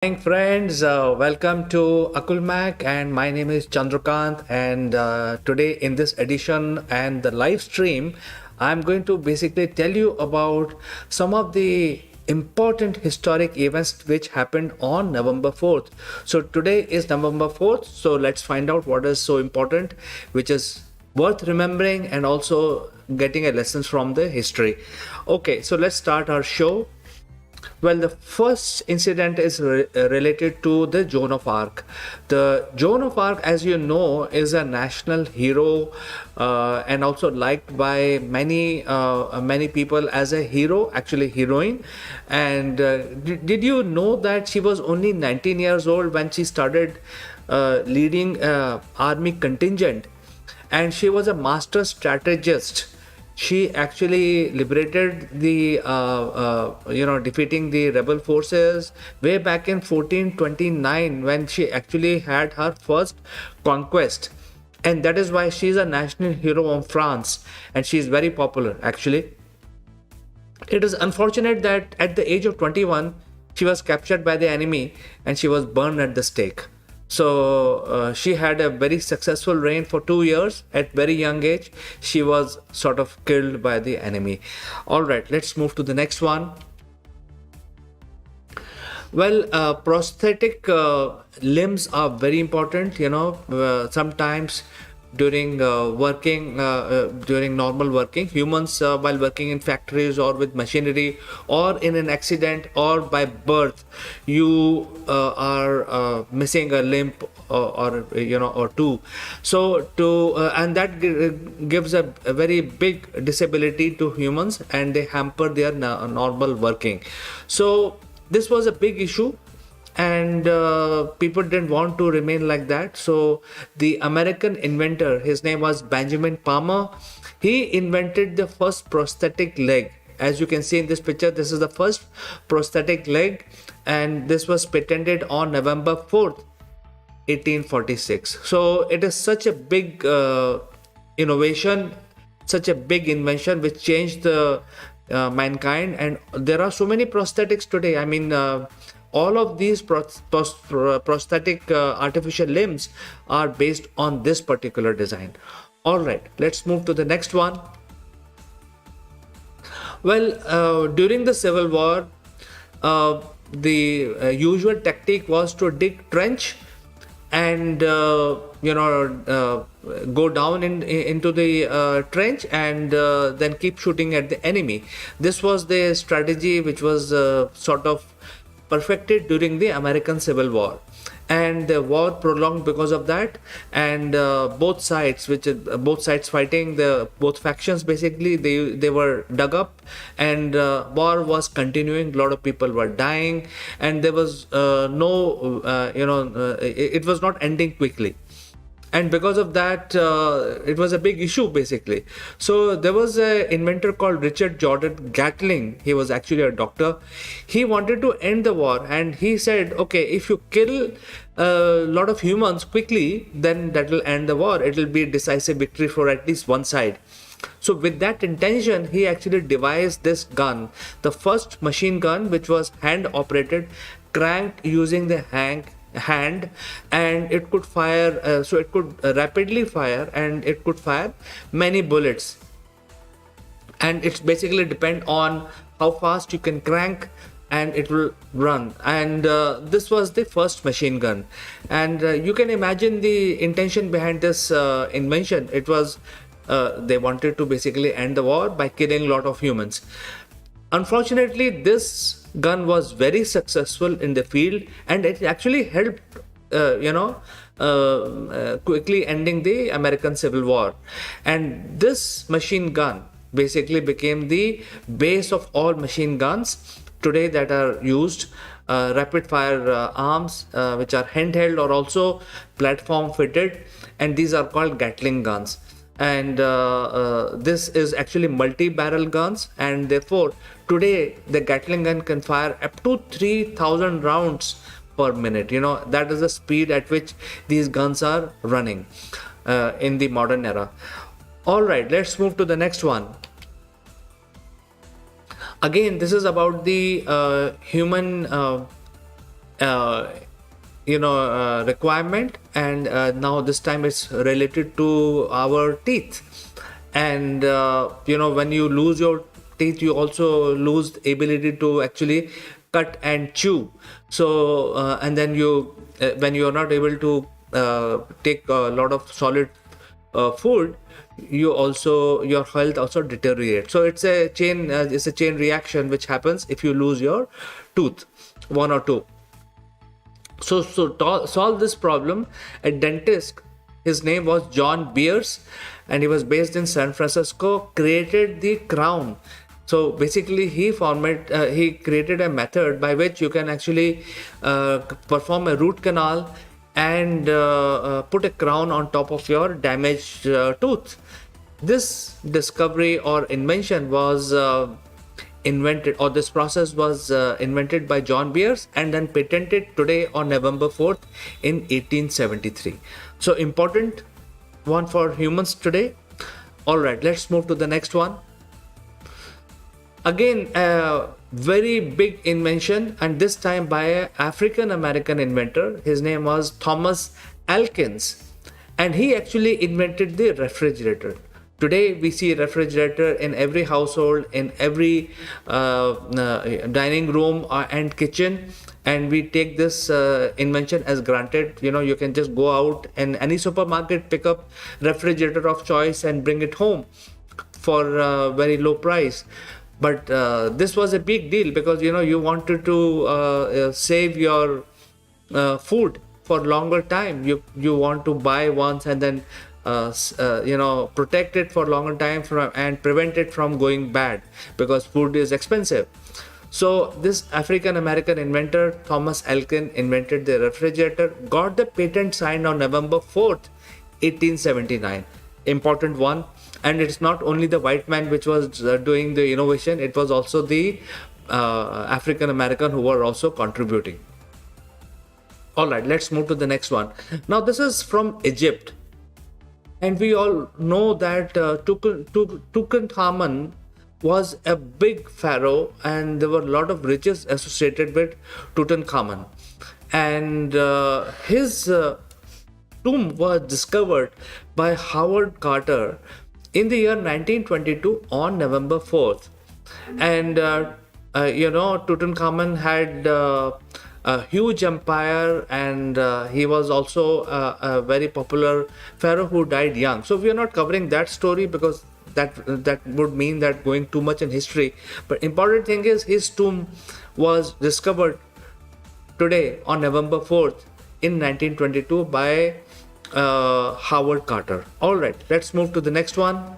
Morning, friends. Welcome to Akulmach, and my name is Chandrakant. And today, in this edition and the live stream, I'm going to basically tell you about some of the important historic events which happened on November 4th. So, today is November 4th. So, let's find out what is so important, which is worth remembering, and also getting a lessons from the history. Okay, so let's start our show. Well, the first incident is related to the Joan of Arc. The Joan of Arc, as you know, is a national hero and also liked by many people as a hero, actually heroine. And did you know that she was only 19 years old when she started leading army contingent, and she was a master strategist. She actually liberated the defeating the rebel forces way back in 1429, when she actually had her first conquest. And that is why she is a national hero of France, and she is very popular actually. It is unfortunate that at the age of 21 she was captured by the enemy and she was burned at the stake. So she had a very successful reign for 2 years. At very young age, she was sort of killed by the enemy. All right, let's move to the next one. Well, prosthetic limbs are very important. Sometimes during normal working, humans while working in factories or with machinery or in an accident or by birth, you are missing a limb or two. So and that gives a very big disability to humans, and they hamper their normal working. So this was a big issue, and people didn't want to remain like that. So the American inventor, his name was Benjamin Palmer, he invented the first prosthetic leg. As you can see in this picture, this is the first prosthetic leg, and this was patented on November 4th, 1846. So it is such a big innovation, such a big invention which changed the mankind. And there are so many prosthetics today. I mean, all of these prosthetic artificial limbs are based on this particular design. All right, let's move to the next one. Well, during the Civil War, the usual tactic was to dig trench and go down into the trench, and then keep shooting at the enemy. This was the strategy which was sort of perfected during the American Civil War, and the war prolonged because of that. And both sides fighting, the both factions, basically they were dug up, and war was continuing. A lot of people were dying, and there was it was not ending quickly. And because of that, it was a big issue basically. So there was an inventor called Richard Jordan Gatling. He was actually a doctor. He wanted to end the war, and he said, okay, if you kill a lot of humans quickly, then that will end the war. It will be a decisive victory for at least one side. So with that intention, he actually devised this gun, the first machine gun, which was hand operated, cranked using the hand, and it could fire, so it could rapidly fire, and it could fire many bullets. And it's basically depend on how fast you can crank, and it will run. And this was the first machine gun. And you can imagine the intention behind this invention. It was they wanted to basically end the war by killing a lot of humans. Unfortunately, this gun was very successful in the field, and it actually helped quickly ending the American Civil War. And this machine gun basically became the base of all machine guns today that are used, rapid fire arms, which are handheld or also platform fitted, and these are called Gatling guns. And this is actually multi-barrel guns, and therefore today the Gatling gun can fire up to 3,000 rounds per minute. That is the speed at which these guns are running in the modern era. All right, let's move to the next one. Again, this is about the human uh, requirement, and now this time it's related to our teeth. And when you lose your teeth, you also lose the ability to actually cut and chew. So and then when you are not able to take a lot of solid food, your health also deteriorates. So it's a chain reaction which happens if you lose your tooth, one or two. So to solve this problem, a dentist, his name was John Beers, and he was based in San Francisco, created the crown. So basically, he created a method by which you can actually perform a root canal and put a crown on top of your damaged tooth. This discovery or invention was this process was invented by John Beers and then patented today on November 4th in 1873. So important one for humans today. All right, let's move to the next one. Again, a very big invention, and this time by an African American inventor. His name was Thomas Elkins, and he actually invented the refrigerator. Today we see a refrigerator in every household, in every dining room and kitchen, and we take this invention as granted. You can just go out and any supermarket, pick up refrigerator of choice and bring it home for a very low price. But this was a big deal because you wanted to save your food for longer time. You want to buy once and then protect it for longer time and prevent it from going bad because food is expensive. So this African American inventor Thomas Elkin invented the refrigerator, got the patent signed on November 4th, 1879. Important one. And it's not only the white man which was doing the innovation, it was also the African American who were also contributing. All right, let's move to the next one. Now this is from Egypt. And we all know that Tutankhamun was a big pharaoh, and there were a lot of riches associated with Tutankhamun. And his tomb was discovered by Howard Carter in the year 1922 on November 4th. And Tutankhamun had a huge empire, and he was also a very popular pharaoh who died young. So we are not covering that story because that would mean that going too much in history. But important thing is his tomb was discovered today on November 4th in 1922 by Howard Carter. All right, let's move to the next one.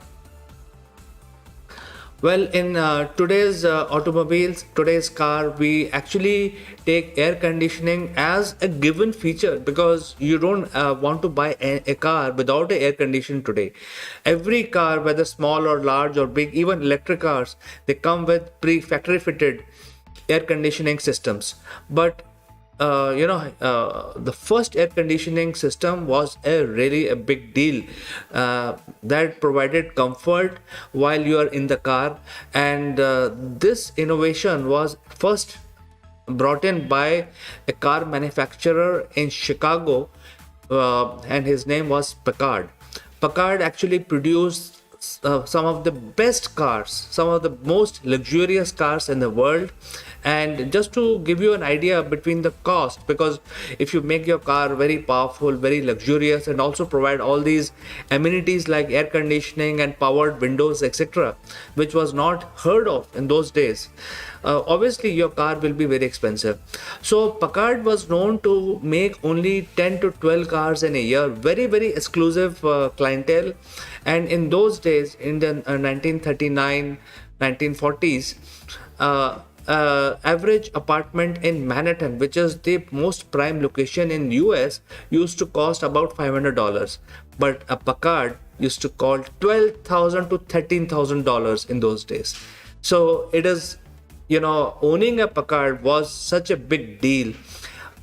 Well, in today's automobiles, today's car, we actually take air conditioning as a given feature because you don't want to buy a car without an air conditioner today. Every car, whether small or large or big, even electric cars, they come with pre-factory fitted air conditioning systems. But the first air conditioning system was really a big deal that provided comfort while you are in the car. And this innovation was first brought in by a car manufacturer in Chicago, and his name was Picard. Picard actually produced some of the best cars, some of the most luxurious cars in the world. And just to give you an idea between the cost, because if you make your car very powerful, very luxurious, and also provide all these amenities like air conditioning and powered windows, etc., which was not heard of in those days, obviously your car will be very expensive. So Packard was known to make only 10 to 12 cars in a year, very, very exclusive clientele. And in those days, in the 1939, 1940s, average apartment in Manhattan, which is the most prime location in US, used to cost about $500, but a Packard used to cost $12,000 to $13,000 in those days. So it is, owning a Packard was such a big deal.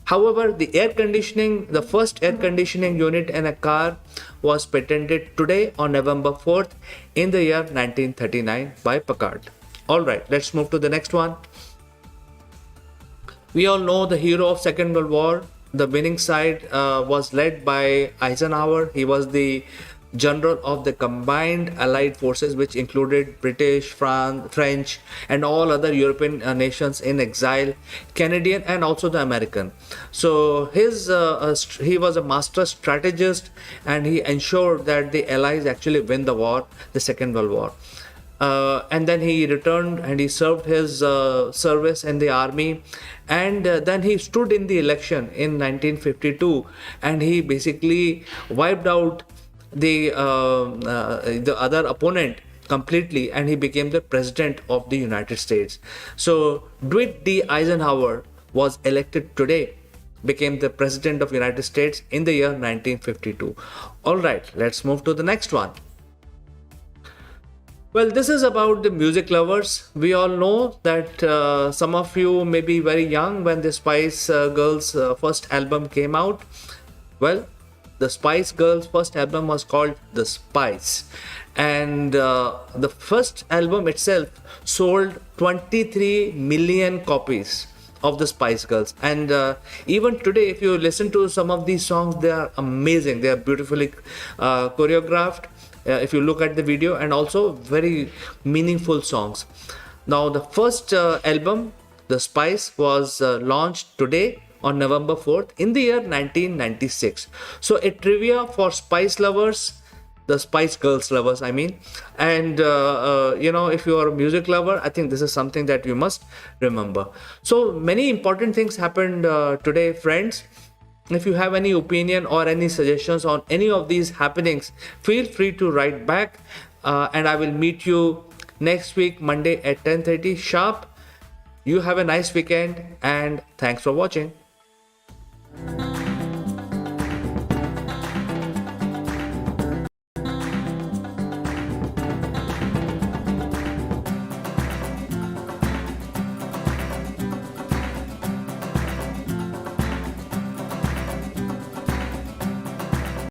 However, the first air conditioning unit in a car was patented today on November 4th in the year 1939 by Packard. All right, let's move to the next one. We all know the hero of Second World War. The winning side was led by Eisenhower. He was the general of the combined Allied forces, which included British, French, and all other European nations in exile, Canadian, and also the American. So he was a master strategist, and he ensured that the Allies actually win the war, the Second World War. And then he returned and he served his service in the army, and then he stood in the election in 1952, and he basically wiped out the other opponent completely, and he became the president of the United States. So Dwight D. Eisenhower was elected today, became the president of United States in the year 1952. All right, let's move to the next one. Well, this is about the music lovers. We all know that some of you may be very young when the Spice Girls' first album came out. Well, the Spice Girls' first album was called The Spice. And the first album itself sold 23 million copies of the Spice Girls. And even today, if you listen to some of these songs, they are amazing. They are beautifully choreographed. If you look at the video, and also very meaningful songs. Now, the first album, The Spice, was launched today on November 4th in the year 1996. So a trivia for Spice lovers, the Spice Girls lovers, I mean. And if you are a music lover, I think this is something that you must remember. So many important things happened today, friends. If you have any opinion or any suggestions on any of these happenings, feel free to write back, and I will meet you next week, Monday at 10:30 sharp. You have a nice weekend, and thanks for watching.